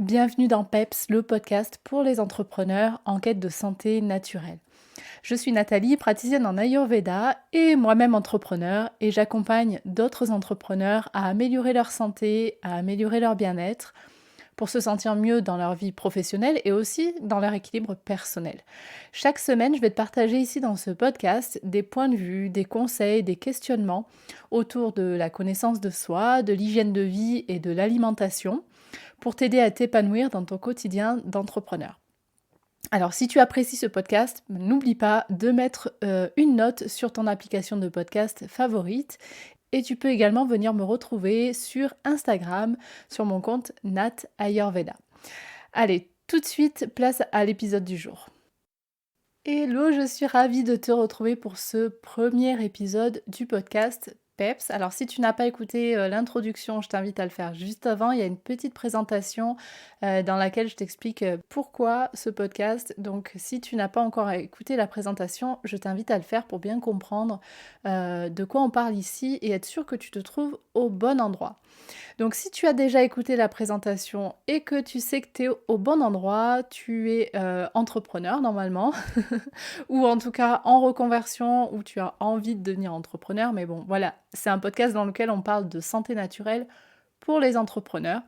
Bienvenue dans PEPS, le podcast pour les entrepreneurs en quête de santé naturelle. Je suis Nathalie, praticienne en Ayurveda et moi-même entrepreneur et j'accompagne d'autres entrepreneurs à améliorer leur santé, à améliorer leur bien-être pour se sentir mieux dans leur vie professionnelle et aussi dans leur équilibre personnel. Chaque semaine, je vais te partager ici dans ce podcast des points de vue, des conseils, des questionnements autour de la connaissance de soi, de l'hygiène de vie et de l'alimentation pour t'aider à t'épanouir dans ton quotidien d'entrepreneur. Alors si tu apprécies ce podcast, n'oublie pas de mettre une note sur ton application de podcast favorite et tu peux également venir me retrouver sur Instagram, sur mon compte Nat Ayurveda. Allez, tout de suite, place à l'épisode du jour. Hello, je suis ravie de te retrouver pour ce premier épisode du podcast PEPS. Alors si tu n'as pas écouté l'introduction, je t'invite à le faire juste avant. Il y a une petite présentation dans laquelle je t'explique pourquoi ce podcast. Donc si tu n'as pas encore écouté la présentation, je t'invite à le faire pour bien comprendre de quoi on parle ici et être sûr que tu te trouves au bon endroit. Donc si tu as déjà écouté la présentation et que tu sais que tu es au bon endroit, tu es entrepreneur normalement, ou en tout cas en reconversion, ou tu as envie de devenir entrepreneur, mais bon voilà, c'est un podcast dans lequel on parle de santé naturelle pour les entrepreneurs.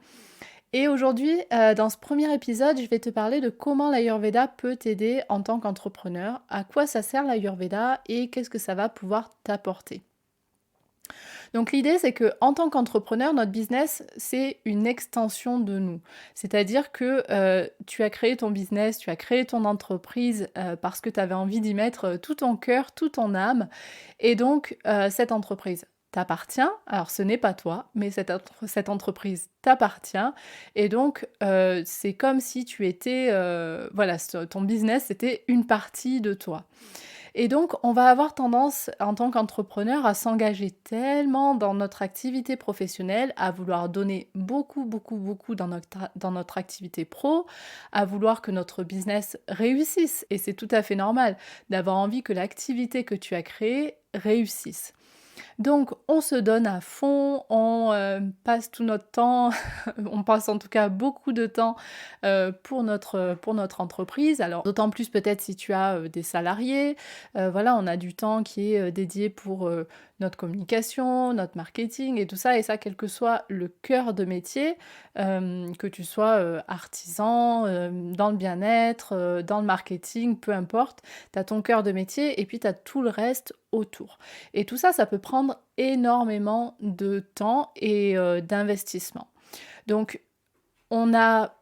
Et aujourd'hui, dans ce premier épisode, je vais te parler de comment l'Ayurveda peut t'aider en tant qu'entrepreneur, à quoi ça sert l'Ayurveda et qu'est-ce que ça va pouvoir t'apporter. Donc l'idée, c'est que en tant qu'entrepreneur, notre business, c'est une extension de nous. C'est-à-dire que tu as créé ton business, tu as créé ton entreprise parce que tu avais envie d'y mettre tout ton cœur, toute ton âme. Et donc, cette entreprise t'appartient. Alors, ce n'est pas toi, mais cette entreprise t'appartient. Et donc, c'est comme si tu étais... voilà, ton business, c'était une partie de toi. Et donc, on va avoir tendance, en tant qu'entrepreneur, à s'engager tellement dans notre activité professionnelle, à vouloir donner beaucoup, beaucoup, beaucoup dans notre activité pro, à vouloir que notre business réussisse. Et c'est tout à fait normal d'avoir envie que l'activité que tu as créée réussisse. Donc, on se donne à fond, on passe tout notre temps, on passe en tout cas beaucoup de temps pour notre entreprise. Alors, d'autant plus peut-être si tu as des salariés. Voilà, on a du temps qui est dédié pour notre communication, notre marketing et tout ça. Et ça, quel que soit le cœur de métier, que tu sois artisan, dans le bien-être, dans le marketing, peu importe, tu as ton cœur de métier et puis tu as tout le reste autour. Et tout ça, ça peut prendre énormément de temps et d'investissement. Donc, on a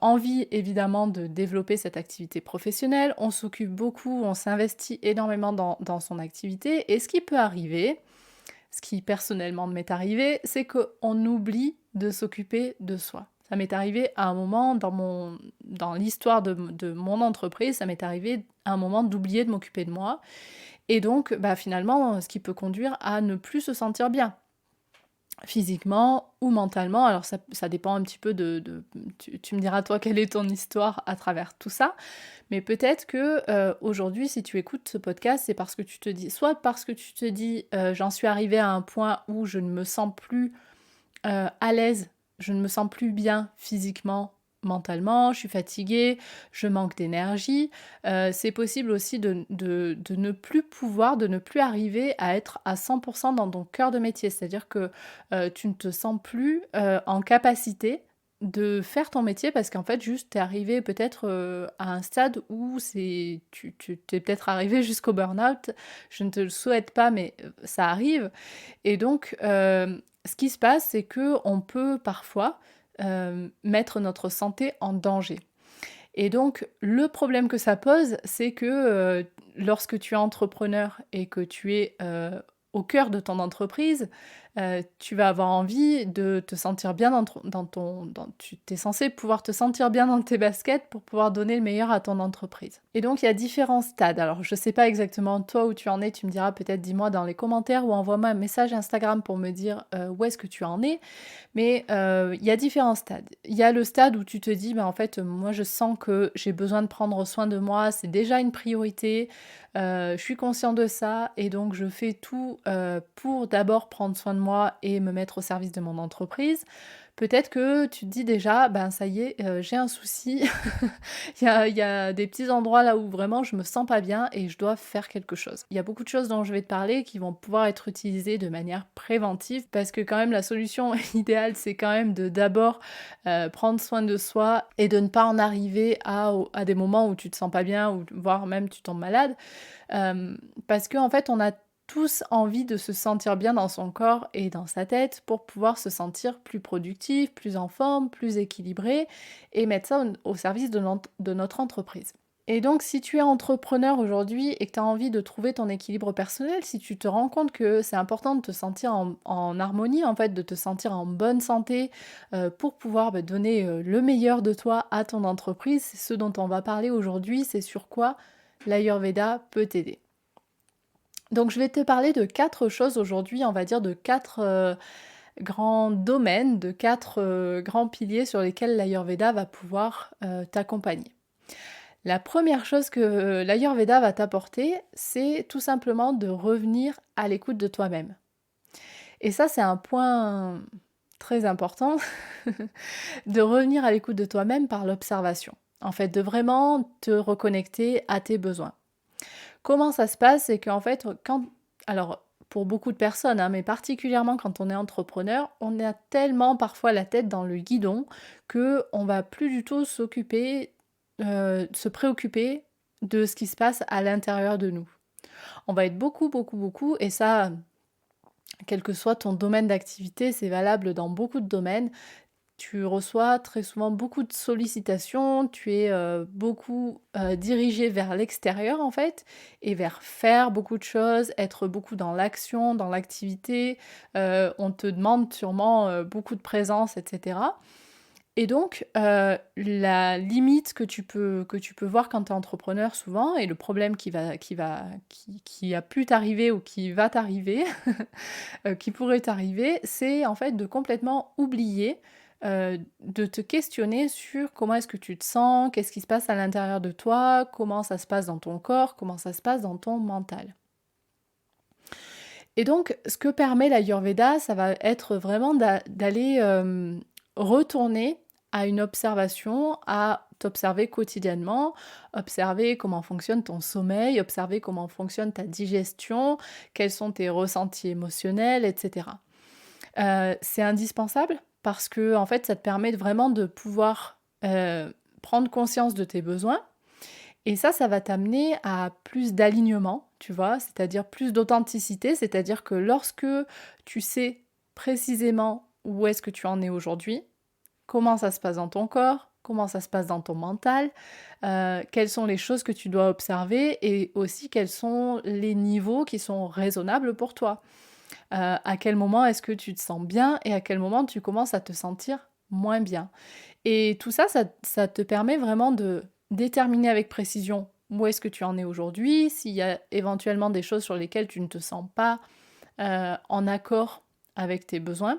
envie évidemment de développer cette activité professionnelle, on s'occupe beaucoup, on s'investit énormément dans son activité. Et ce qui peut arriver, ce qui personnellement m'est arrivé, c'est qu'on oublie de s'occuper de soi. Ça m'est arrivé à un moment dans l'histoire de mon entreprise, ça m'est arrivé à un moment d'oublier de m'occuper de moi. Et donc, finalement, ce qui peut conduire à ne plus se sentir bien, physiquement ou mentalement. Alors, ça dépend un petit peu tu me diras, toi, quelle est ton histoire à travers tout ça. Mais peut-être que aujourd'hui, si tu écoutes ce podcast, c'est parce que tu te dis, soit parce que tu te dis, j'en suis arrivée à un point où je ne me sens plus à l'aise, je ne me sens plus bien physiquement, mentalement, je suis fatiguée, je manque d'énergie. C'est possible aussi de ne plus pouvoir, de ne plus arriver à être à 100% dans ton cœur de métier. C'est-à-dire que tu ne te sens plus en capacité de faire ton métier parce qu'en fait, juste, tu es arrivé peut-être à un stade où tu t'es peut-être arrivé jusqu'au burn-out. Je ne te le souhaite pas, mais ça arrive. Et donc, ce qui se passe, c'est qu'on peut parfois mettre notre santé en danger. Et donc, le problème que ça pose, c'est que lorsque tu es entrepreneur et que tu es au cœur de ton entreprise, tu vas avoir envie de te sentir bien tu es censé pouvoir te sentir bien dans tes baskets pour pouvoir donner le meilleur à ton entreprise. Et donc, il y a différents stades. Alors, je ne sais pas exactement toi où tu en es, tu me diras peut-être, dis-moi dans les commentaires ou envoie-moi un message Instagram pour me dire où est-ce que tu en es. Mais il y a différents stades. Il y a le stade où tu te dis, en fait, moi je sens que j'ai besoin de prendre soin de moi, c'est déjà une priorité, je suis conscient de ça et donc je fais tout pour d'abord prendre soin de moi et me mettre au service de mon entreprise. Peut-être que tu te dis déjà: «Ben, ça y est, j'ai un souci, il y a des petits endroits là où vraiment je me sens pas bien et je dois faire quelque chose». Il y a beaucoup de choses dont je vais te parler qui vont pouvoir être utilisées de manière préventive parce que quand même la solution idéale, c'est quand même de d'abord, prendre soin de soi et de ne pas en arriver à des moments où tu te sens pas bien ou voire même tu tombes malade. Parce qu'en fait, on a tous envie de se sentir bien dans son corps et dans sa tête pour pouvoir se sentir plus productif, plus en forme, plus équilibré et mettre ça au service de notre entreprise. Et donc, si tu es entrepreneur aujourd'hui et que tu as envie de trouver ton équilibre personnel, si tu te rends compte que c'est important de te sentir en harmonie, en fait, de te sentir en bonne santé pour pouvoir donner le meilleur de toi à ton entreprise, c'est ce dont on va parler aujourd'hui, c'est sur quoi l'Ayurveda peut t'aider. Donc je vais te parler de 4 choses aujourd'hui, on va dire de 4 grands domaines, de 4 grands piliers sur lesquels l'Ayurveda va pouvoir, t'accompagner. La première chose que l'Ayurveda va t'apporter, c'est tout simplement de revenir à l'écoute de toi-même. Et ça, c'est un point très important, de revenir à l'écoute de toi-même par l'observation. En fait, de vraiment te reconnecter à tes besoins. Comment ça se passe? C'est qu'en fait, alors pour beaucoup de personnes, hein, mais particulièrement quand on est entrepreneur, on a tellement parfois la tête dans le guidon qu'on va plus du tout se préoccuper de ce qui se passe à l'intérieur de nous. On va être beaucoup, beaucoup, beaucoup, et ça, quel que soit ton domaine d'activité, c'est valable dans beaucoup de domaines. Tu reçois très souvent beaucoup de sollicitations, tu es beaucoup dirigé vers l'extérieur en fait, et vers faire beaucoup de choses, être beaucoup dans l'action, dans l'activité. On te demande sûrement beaucoup de présence, etc. Et donc, la limite que tu peux voir quand tu es entrepreneur souvent, et le problème qui a pu t'arriver ou qui va t'arriver, qui pourrait t'arriver, c'est en fait de complètement oublier, de te questionner sur comment est-ce que tu te sens, qu'est-ce qui se passe à l'intérieur de toi, comment ça se passe dans ton corps, comment ça se passe dans ton mental. Et donc, ce que permet l'Ayurveda, ça va être vraiment d'aller retourner à une observation, à t'observer quotidiennement, observer comment fonctionne ton sommeil, observer comment fonctionne ta digestion, quels sont tes ressentis émotionnels, etc. C'est indispensable parce que en fait, ça te permet vraiment de pouvoir, prendre conscience de tes besoins, et ça va t'amener à plus d'alignement, tu vois? C'est-à-dire plus d'authenticité, c'est-à-dire que lorsque tu sais précisément où est-ce que tu en es aujourd'hui, comment ça se passe dans ton corps, comment ça se passe dans ton mental, quelles sont les choses que tu dois observer et aussi quels sont les niveaux qui sont raisonnables pour toi. À quel moment est-ce que tu te sens bien et à quel moment tu commences à te sentir moins bien. Et tout ça, ça te permet vraiment de déterminer avec précision où est-ce que tu en es aujourd'hui, s'il y a éventuellement des choses sur lesquelles tu ne te sens pas en accord avec tes besoins.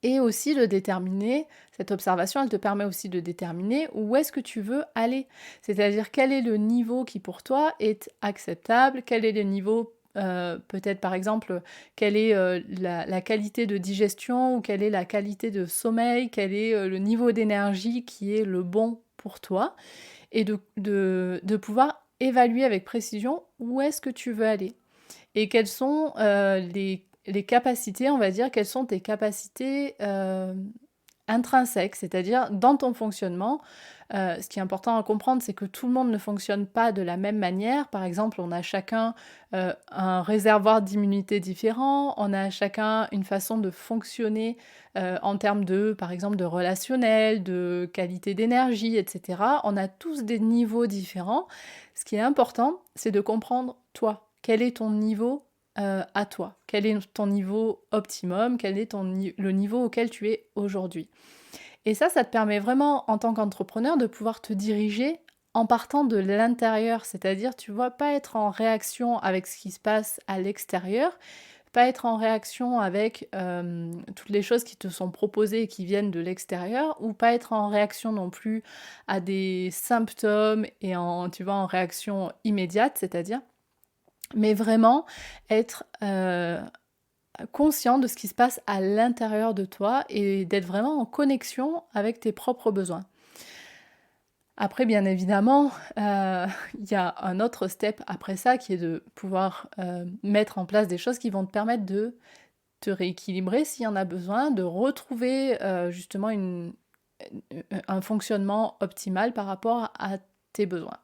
Et aussi de déterminer, cette observation, elle te permet aussi de déterminer où est-ce que tu veux aller. C'est-à-dire quel est le niveau qui pour toi est acceptable, quel est le niveau, peut-être par exemple, quelle est la qualité de digestion ou quelle est la qualité de sommeil, quel est le niveau d'énergie qui est le bon pour toi, et de pouvoir évaluer avec précision où est-ce que tu veux aller. Et quelles sont les capacités, on va dire, quelles sont tes capacités intrinsèques, c'est-à-dire dans ton fonctionnement. Ce qui est important à comprendre, c'est que tout le monde ne fonctionne pas de la même manière. Par exemple, on a chacun un réservoir d'immunité différent, on a chacun une façon de fonctionner en termes de, par exemple, de relationnel, de qualité d'énergie, etc. On a tous des niveaux différents. Ce qui est important, c'est de comprendre toi. Quel est ton niveau à toi? Quel est ton niveau optimum? Quel est le niveau auquel tu es aujourd'hui? Et ça te permet vraiment, en tant qu'entrepreneur, de pouvoir te diriger en partant de l'intérieur. C'est-à-dire, tu vois, pas être en réaction avec ce qui se passe à l'extérieur, pas être en réaction avec toutes les choses qui te sont proposées et qui viennent de l'extérieur, ou pas être en réaction non plus à des symptômes et tu vois, en réaction immédiate, c'est-à-dire, mais vraiment être conscient de ce qui se passe à l'intérieur de toi et d'être vraiment en connexion avec tes propres besoins. Après, bien évidemment, il y a un autre step après ça qui est de pouvoir mettre en place des choses qui vont te permettre de te rééquilibrer s'il y en a besoin, de retrouver justement un fonctionnement optimal par rapport à tes besoins.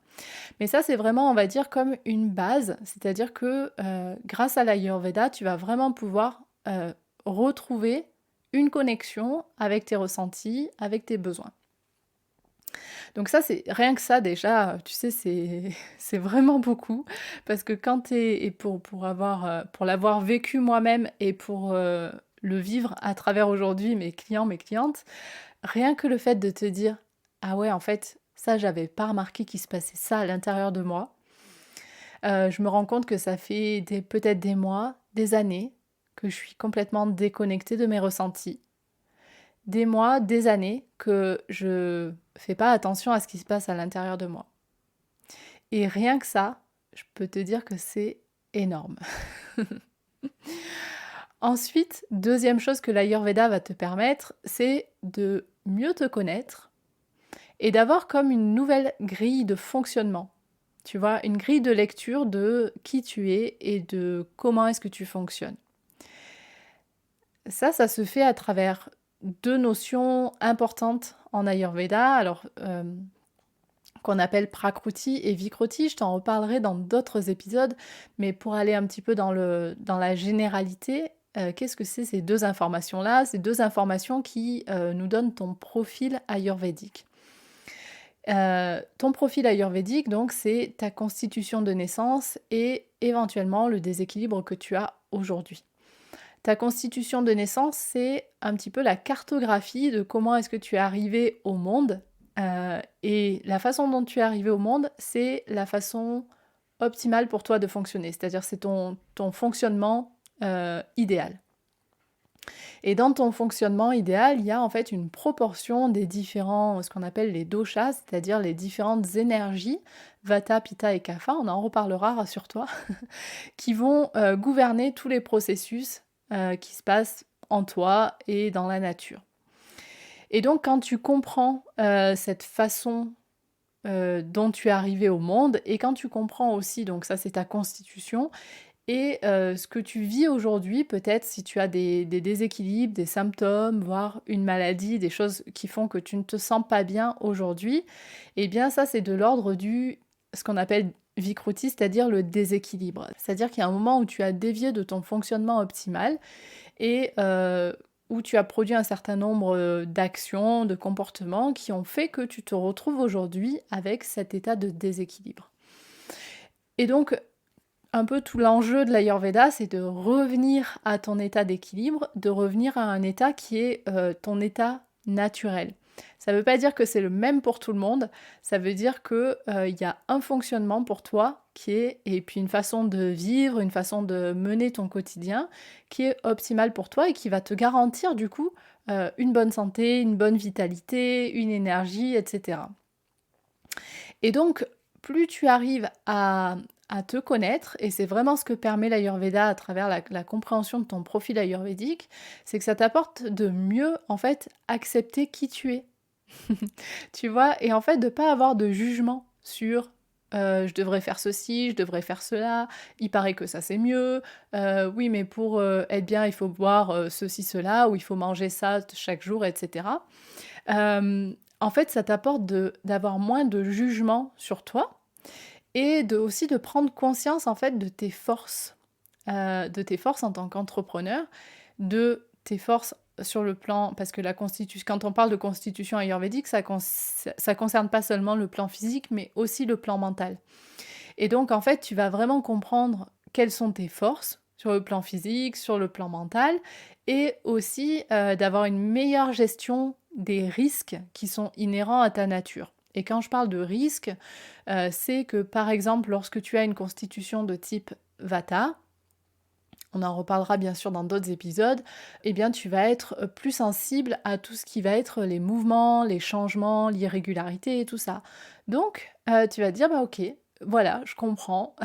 Mais ça, c'est vraiment, on va dire, comme une base, c'est-à-dire que grâce à l'Ayurveda, tu vas vraiment pouvoir retrouver une connexion avec tes ressentis, avec tes besoins. Donc ça, c'est rien que ça déjà, tu sais, c'est vraiment beaucoup parce que quand t'es et pour l'avoir vécu moi-même et pour le vivre à travers aujourd'hui mes clients, mes clientes, rien que le fait de te dire ah ouais, en fait, ça, j'avais pas remarqué qu'il se passait ça à l'intérieur de moi. Je me rends compte que ça fait peut-être des mois, des années que je suis complètement déconnectée de mes ressentis, des mois, des années que je fais pas attention à ce qui se passe à l'intérieur de moi. Et rien que ça, je peux te dire que c'est énorme. Ensuite, deuxième chose que l'Ayurveda va te permettre, c'est de mieux te connaître et d'avoir comme une nouvelle grille de fonctionnement. Tu vois, une grille de lecture de qui tu es et de comment est-ce que tu fonctionnes. Ça se fait à travers deux notions importantes en Ayurveda, qu'on appelle Prakruti et Vikruti. Je t'en reparlerai dans d'autres épisodes, mais pour aller un petit peu dans la généralité, qu'est-ce que c'est ces deux informations-là? Ces deux informations qui nous donnent ton profil ayurvédique. Ton profil ayurvédique, donc, c'est ta constitution de naissance et éventuellement le déséquilibre que tu as aujourd'hui. Ta constitution de naissance, c'est un petit peu la cartographie de comment est-ce que tu es arrivé au monde. Et la façon dont tu es arrivé au monde, c'est la façon optimale pour toi de fonctionner. C'est-à-dire c'est ton fonctionnement idéal. Et dans ton fonctionnement idéal, il y a en fait une proportion des différents, ce qu'on appelle les doshas, c'est-à-dire les différentes énergies, Vata, Pitta et Kapha, on en reparlera, rassure-toi, qui vont gouverner tous les processus qui se passent en toi et dans la nature. Et donc quand tu comprends cette façon dont tu es arrivé au monde, et quand tu comprends aussi, donc ça c'est ta constitution, et ce que tu vis aujourd'hui, peut-être si tu as des déséquilibres, des symptômes, voire une maladie, des choses qui font que tu ne te sens pas bien aujourd'hui, eh bien ça c'est de l'ordre ce qu'on appelle Vikruti, c'est-à-dire le déséquilibre. C'est-à-dire qu'il y a un moment où tu as dévié de ton fonctionnement optimal et où tu as produit un certain nombre d'actions, de comportements qui ont fait que tu te retrouves aujourd'hui avec cet état de déséquilibre. Et donc, un peu tout l'enjeu de l'Ayurveda, c'est de revenir à ton état d'équilibre, de revenir à un état qui est ton état naturel. Ça ne veut pas dire que c'est le même pour tout le monde, ça veut dire qu'il y a un fonctionnement pour toi et puis une façon de vivre, une façon de mener ton quotidien qui est optimale pour toi et qui va te garantir du coup une bonne santé, une bonne vitalité, une énergie, etc. Et donc, plus tu arrives à te connaître, et c'est vraiment ce que permet l'Ayurveda à travers la compréhension de ton profil ayurvédique, c'est que ça t'apporte de mieux, en fait, accepter qui tu es. Tu vois? Et en fait, de ne pas avoir de jugement sur je devrais faire ceci, je devrais faire cela, il paraît que ça c'est mieux, oui, mais pour être bien, il faut boire ceci, cela, ou il faut manger ça chaque jour, etc. En fait, ça t'apporte d'avoir moins de jugement sur toi et aussi de prendre conscience en fait de tes forces en tant qu'entrepreneur, de tes forces sur le plan, parce que quand on parle de constitution ayurvédique, ça concerne pas seulement le plan physique, mais aussi le plan mental. Et donc en fait, tu vas vraiment comprendre quelles sont tes forces sur le plan physique, sur le plan mental, et aussi d'avoir une meilleure gestion des risques qui sont inhérents à ta nature. Et quand je parle de risques, c'est que par exemple, lorsque tu as une constitution de type Vata, on en reparlera bien sûr dans d'autres épisodes, eh bien tu vas être plus sensible à tout ce qui va être les mouvements, les changements, l'irrégularité et tout ça. Donc tu vas te dire, bah ok, voilà, je comprends.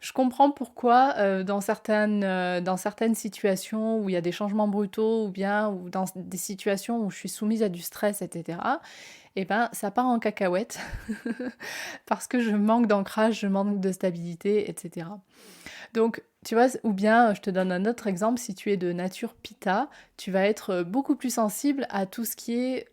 Je comprends pourquoi, dans certaines situations où il y a des changements brutaux ou dans des situations où je suis soumise à du stress et cetera, et ben, ça part en cacahuète parce que je manque d'ancrage, je manque de stabilité et cetera. Donc, tu vois, ou bien, je te donne un autre exemple, si tu es de nature Pitta, tu vas être beaucoup plus sensible à tout ce qui est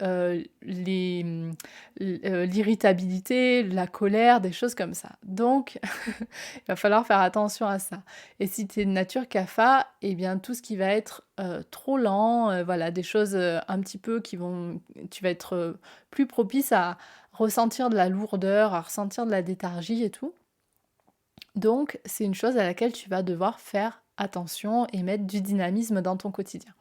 l'irritabilité, la colère, des choses comme ça. Donc, il va falloir faire attention à ça. Et si tu es de nature Kapha, eh bien, tout ce qui va être trop lent, voilà, des choses un petit peu tu vas être plus propice à ressentir de la lourdeur, à ressentir de la léthargie et tout. Donc, c'est une chose à laquelle tu vas devoir faire attention et mettre du dynamisme dans ton quotidien.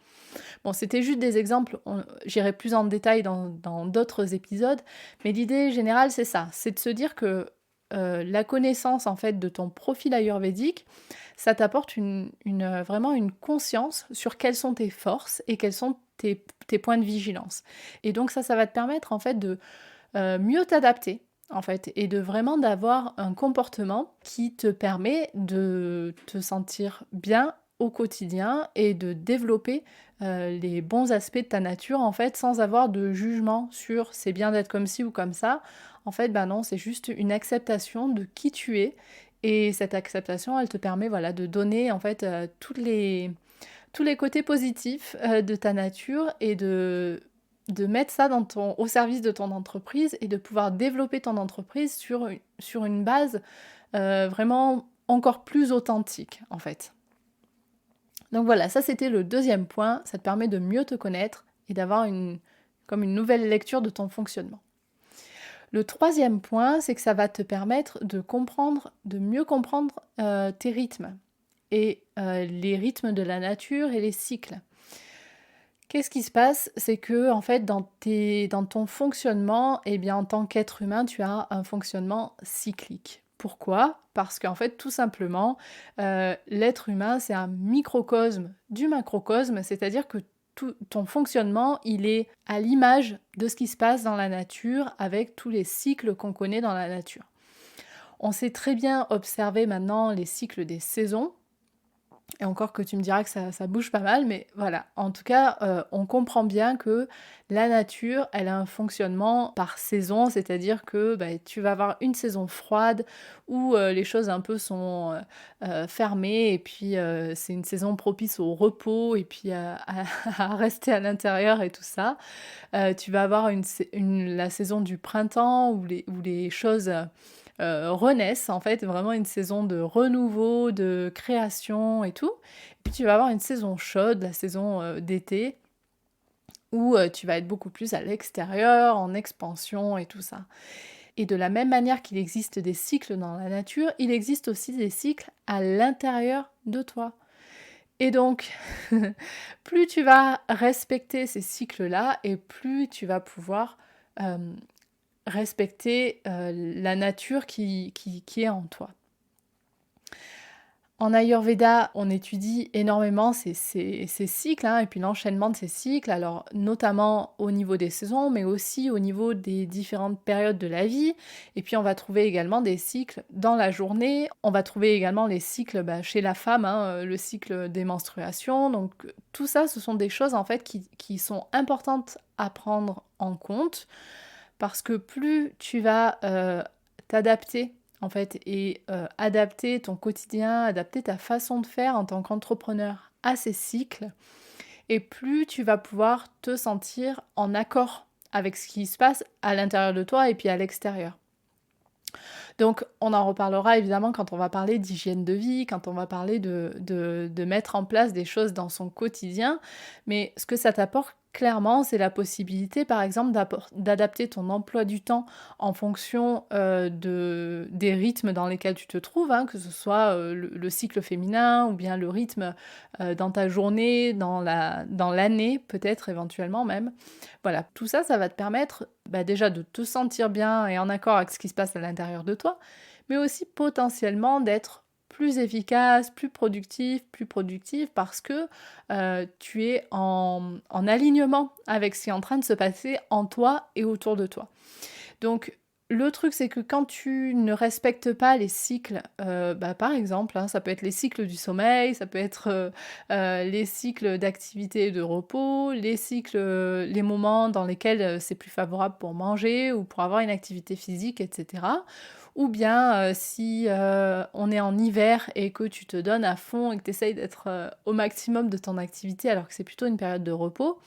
Bon, c'était juste des exemples, j'irai plus en détail dans d'autres épisodes, mais l'idée générale, c'est ça, c'est de se dire que la connaissance en fait de ton profil ayurvédique, ça t'apporte vraiment une conscience sur quelles sont tes forces et quels sont tes points de vigilance. Et donc ça va te permettre en fait de mieux t'adapter en fait et de vraiment d'avoir un comportement qui te permet de te sentir bien au quotidien et de développer les bons aspects de ta nature en fait sans avoir de jugement sur c'est bien d'être comme ci ou comme ça. En fait, ben non, c'est juste une acceptation de qui tu es et cette acceptation, elle te permet voilà de donner en fait tous les côtés positifs de ta nature et de mettre ça au service de ton entreprise et de pouvoir développer ton entreprise sur une base vraiment encore plus authentique en fait. Donc voilà, ça c'était le deuxième point, ça te permet de mieux te connaître et d'avoir comme une nouvelle lecture de ton fonctionnement. Le troisième point, c'est que ça va te permettre de mieux comprendre tes rythmes et les rythmes de la nature et les cycles. Qu'est-ce qui se passe? C'est que en fait, dans ton fonctionnement, eh bien, en tant qu'être humain, tu as un fonctionnement cyclique. Pourquoi? Parce qu'en fait, tout simplement, l'être humain, c'est un microcosme du macrocosme, c'est-à-dire que tout ton fonctionnement, il est à l'image de ce qui se passe dans la nature avec tous les cycles qu'on connaît dans la nature. On sait très bien observer maintenant les cycles des saisons, et encore que tu me diras que ça bouge pas mal, mais voilà. En tout cas, on comprend bien que la nature, elle a un fonctionnement par saison, c'est-à-dire que bah, tu vas avoir une saison froide où les choses un peu sont fermées, et puis c'est une saison propice au repos, et puis à rester à l'intérieur et tout ça. Tu vas avoir la saison du printemps où les choses renaissent, en fait, vraiment une saison de renouveau, de création et tout. Et puis tu vas avoir une saison chaude, la saison d'été, où tu vas être beaucoup plus à l'extérieur, en expansion et tout ça. Et de la même manière qu'il existe des cycles dans la nature, il existe aussi des cycles à l'intérieur de toi. Et donc, plus tu vas respecter ces cycles-là, et plus tu vas pouvoir euh, respecter la nature qui est en toi. En Ayurveda, on étudie énormément ces cycles, hein, et puis l'enchaînement de ces cycles, alors notamment au niveau des saisons, mais aussi au niveau des différentes périodes de la vie. Et puis on va trouver également des cycles dans la journée. On va trouver également les cycles chez la femme, hein, le cycle des menstruations. Donc tout ça, ce sont des choses en fait qui sont importantes à prendre en compte, parce que plus tu vas t'adapter en fait et adapter ton quotidien, adapter ta façon de faire en tant qu'entrepreneur à ces cycles, et plus tu vas pouvoir te sentir en accord avec ce qui se passe à l'intérieur de toi et puis à l'extérieur. Donc on en reparlera évidemment quand on va parler d'hygiène de vie, quand on va parler de mettre en place des choses dans son quotidien, mais ce que ça t'apporte clairement, c'est la possibilité par exemple d'adapter ton emploi du temps en fonction des rythmes dans lesquels tu te trouves, hein, que ce soit le cycle féminin ou bien le rythme dans ta journée, dans l'année peut-être éventuellement même. Voilà, tout ça, ça va te permettre déjà de te sentir bien et en accord avec ce qui se passe à l'intérieur de toi, mais aussi potentiellement d'être plus efficace, plus productive parce que tu es en alignement avec ce qui est en train de se passer en toi et autour de toi. Donc le truc, c'est que quand tu ne respectes pas les cycles, par exemple, hein, ça peut être les cycles du sommeil, ça peut être, les cycles d'activité et de repos, les cycles, les moments dans lesquels, c'est plus favorable pour manger ou pour avoir une activité physique et cetera. Ou bien, si, on est en hiver et que tu te donnes à fond et que tu essayes d'être, au maximum de ton activité alors que c'est plutôt une période de repos,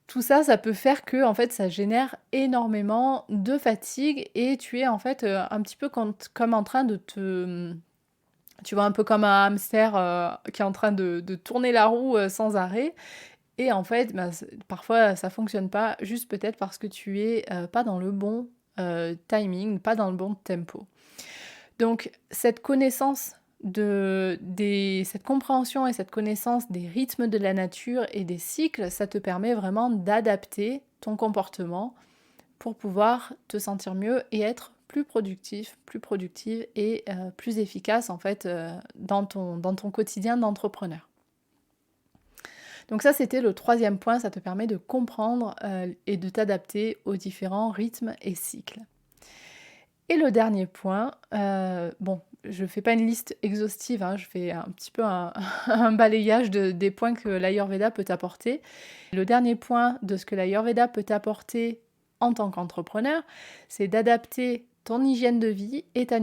tout ça, ça peut faire que, en fait, ça génère énormément de fatigue et tu es, en fait, un petit peu comme en train de tu vois, un peu comme un hamster, qui est en train de tourner la roue, sans arrêt et en fait, parfois, ça fonctionne pas, juste peut-être parce que tu es, pas dans le bon, timing, pas dans le bon tempo. Donc cette compréhension et cette connaissance des rythmes de la nature et des cycles, ça te permet vraiment d'adapter ton comportement pour pouvoir te sentir mieux et être plus productif, plus productive et plus efficace en fait dans ton quotidien d'entrepreneur. Donc ça, c'était le troisième point, ça te permet de comprendre et de t'adapter aux différents rythmes et cycles. Et le dernier point, je ne fais pas une liste exhaustive, hein, je fais un petit peu un balayage des points que l'Ayurveda peut t'apporter. Le dernier point de ce que l'Ayurveda peut t'apporter en tant qu'entrepreneur, c'est d'adapter ton hygiène de vie et ta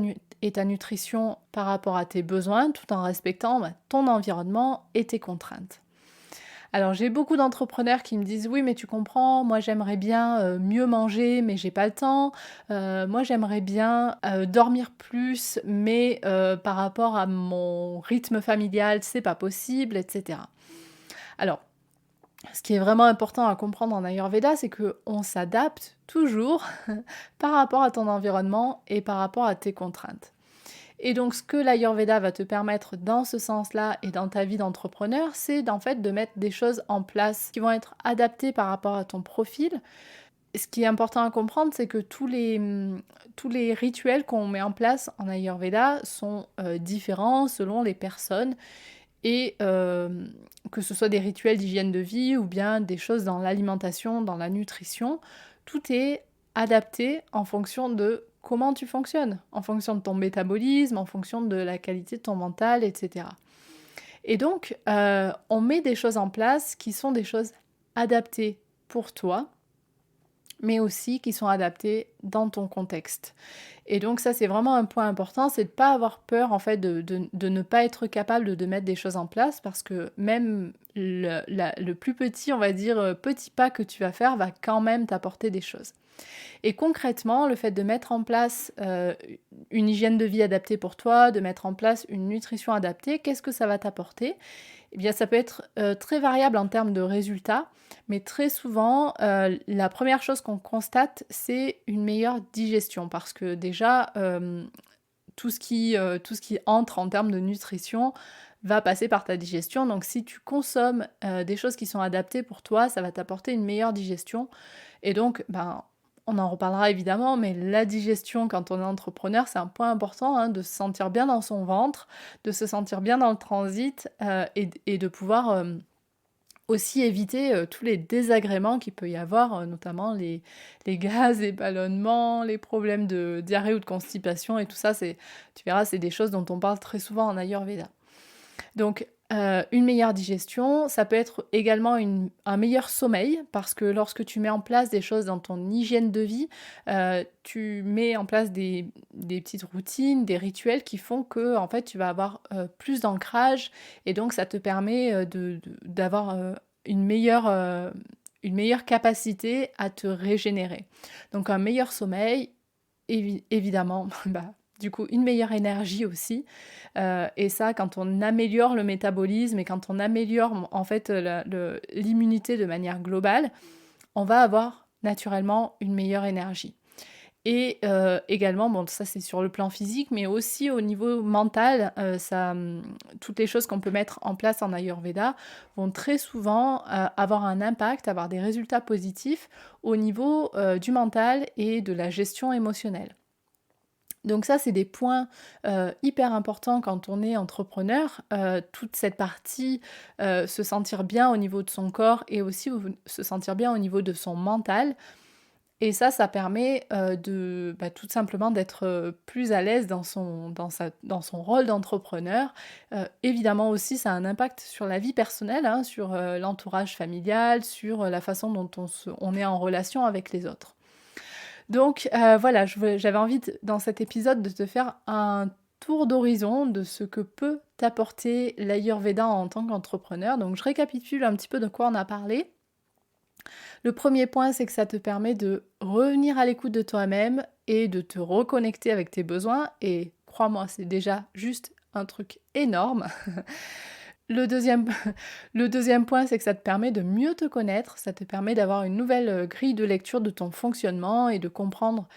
nutrition par rapport à tes besoins, tout en respectant ton environnement et tes contraintes. Alors j'ai beaucoup d'entrepreneurs qui me disent: «Oui, mais tu comprends, moi j'aimerais bien, mieux manger, mais j'ai pas le temps. Moi j'aimerais bien, dormir plus, mais par rapport à mon rythme familial, c'est pas possible» et cetera. Alors, ce qui est vraiment important à comprendre en Ayurveda, c'est qu'on s'adapte toujours par rapport à ton environnement et par rapport à tes contraintes. Et donc, ce que l'Ayurveda va te permettre dans ce sens-là et dans ta vie d'entrepreneur, c'est en fait de mettre des choses en place qui vont être adaptées par rapport à ton profil. Et ce qui est important à comprendre, c'est que tous les rituels qu'on met en place en Ayurveda sont différents selon les personnes et que ce soit des rituels d'hygiène de vie ou bien des choses dans l'alimentation, dans la nutrition, tout est adapté en fonction de comment tu fonctionnes, en fonction de ton métabolisme, en fonction de la qualité de ton mental, etc. Et donc, on met des choses en place qui sont des choses adaptées pour toi, mais aussi qui sont adaptées dans ton contexte. Et donc ça, c'est vraiment un point important, c'est de ne pas avoir peur en fait de ne pas être capable de mettre des choses en place parce que même le plus petit, on va dire, petit pas que tu vas faire va quand même t'apporter des choses. Et concrètement, le fait de mettre en place une hygiène de vie adaptée pour toi, de mettre en place une nutrition adaptée, qu'est-ce que ça va t'apporter? Eh bien, ça peut être très variable en termes de résultats, mais très souvent, la première chose qu'on constate, c'est une meilleure digestion parce que déjà, tout ce qui entre en termes de nutrition va passer par ta digestion. Donc si tu consommes des choses qui sont adaptées pour toi, ça va t'apporter une meilleure digestion. Et donc, on en reparlera évidemment, mais la digestion quand on est entrepreneur, c'est un point important hein, de se sentir bien dans son ventre, de se sentir bien dans le transit et de pouvoir aussi éviter tous les désagréments qu'il peut y avoir, notamment les gaz, les ballonnements, les problèmes de diarrhée ou de constipation et tout ça, tu verras, c'est des choses dont on parle très souvent en Ayurveda. Donc, une meilleure digestion, ça peut être également un meilleur sommeil parce que lorsque tu mets en place des choses dans ton hygiène de vie, tu mets en place des petites routines, des rituels qui font que en fait, tu vas avoir, plus d'ancrage et donc ça te permet, d'avoir, une meilleure capacité à te régénérer. Donc un meilleur sommeil, évidemment, du coup, une meilleure énergie aussi. Et ça, quand on améliore le métabolisme et quand on améliore en fait l'immunité de manière globale, on va avoir naturellement une meilleure énergie. Et également, bon, ça c'est sur le plan physique, mais aussi au niveau mental, toutes les choses qu'on peut mettre en place en Ayurveda vont très souvent avoir un impact, avoir des résultats positifs au niveau du mental et de la gestion émotionnelle. Donc ça, c'est des points hyper importants quand on est entrepreneur. Toute cette partie, se sentir bien au niveau de son corps et aussi se sentir bien au niveau de son mental. Et ça permet tout simplement d'être plus à l'aise dans son rôle d'entrepreneur. Évidemment aussi, ça a un impact sur la vie personnelle, hein, sur l'entourage familial, sur la façon dont on est en relation avec les autres. Donc voilà, j'avais envie, dans cet épisode, de te faire un tour d'horizon de ce que peut t'apporter l'Ayurveda en tant qu'entrepreneur. Donc je récapitule un petit peu de quoi on a parlé. Le premier point, c'est que ça te permet de revenir à l'écoute de toi-même et de te reconnecter avec tes besoins. Et crois-moi, c'est déjà juste un truc énorme. Le deuxième, le deuxième point, c'est que ça te permet de mieux te connaître, ça te permet d'avoir une nouvelle grille de lecture de ton fonctionnement et de comprendre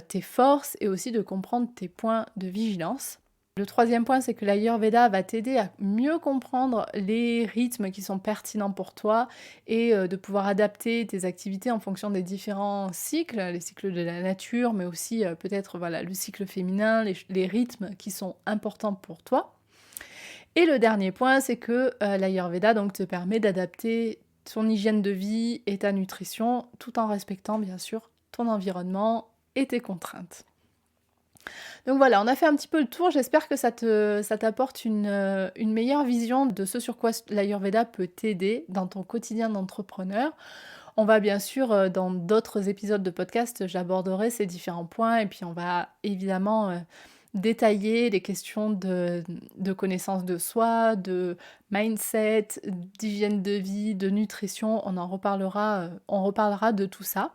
tes forces et aussi de comprendre tes points de vigilance. Le troisième point, c'est que l'Ayurveda va t'aider à mieux comprendre les rythmes qui sont pertinents pour toi et de pouvoir adapter tes activités en fonction des différents cycles, les cycles de la nature, mais aussi peut-être le cycle féminin, les rythmes qui sont importants pour toi. Et le dernier point, c'est que l'Ayurveda donc, te permet d'adapter ton hygiène de vie et ta nutrition tout en respectant bien sûr ton environnement et tes contraintes. Donc voilà, on a fait un petit peu le tour. J'espère que ça t'apporte une meilleure vision de ce sur quoi l'Ayurveda peut t'aider dans ton quotidien d'entrepreneur. On va bien sûr, dans d'autres épisodes de podcast, j'aborderai ces différents points et puis on va évidemment détailler les questions de connaissance de soi, de mindset, d'hygiène de vie, de nutrition. On reparlera de tout ça.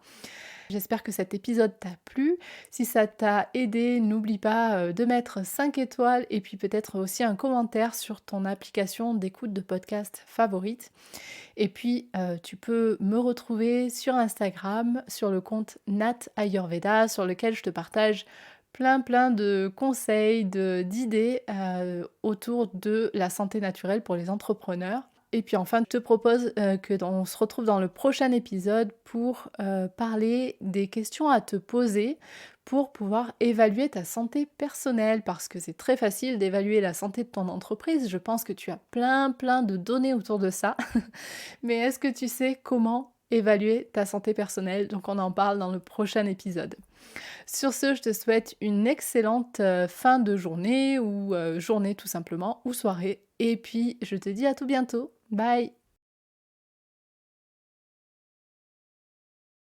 J'espère que cet épisode t'a plu. Si ça t'a aidé, n'oublie pas de mettre 5 étoiles et puis peut-être aussi un commentaire sur ton application d'écoute de podcast favorite. Et puis tu peux me retrouver sur Instagram, sur le compte Nat Ayurveda, sur lequel je te partage plein de conseils, d'idées autour de la santé naturelle pour les entrepreneurs. Et puis enfin, je te propose qu'on se retrouve dans le prochain épisode pour parler des questions à te poser pour pouvoir évaluer ta santé personnelle, parce que c'est très facile d'évaluer la santé de ton entreprise. Je pense que tu as plein de données autour de ça. Mais est-ce que tu sais comment évaluer ta santé personnelle? Donc on en parle dans le prochain épisode. Sur ce, je te souhaite une excellente fin de journée ou journée tout simplement, ou soirée. Et puis je te dis à tout bientôt. Bye!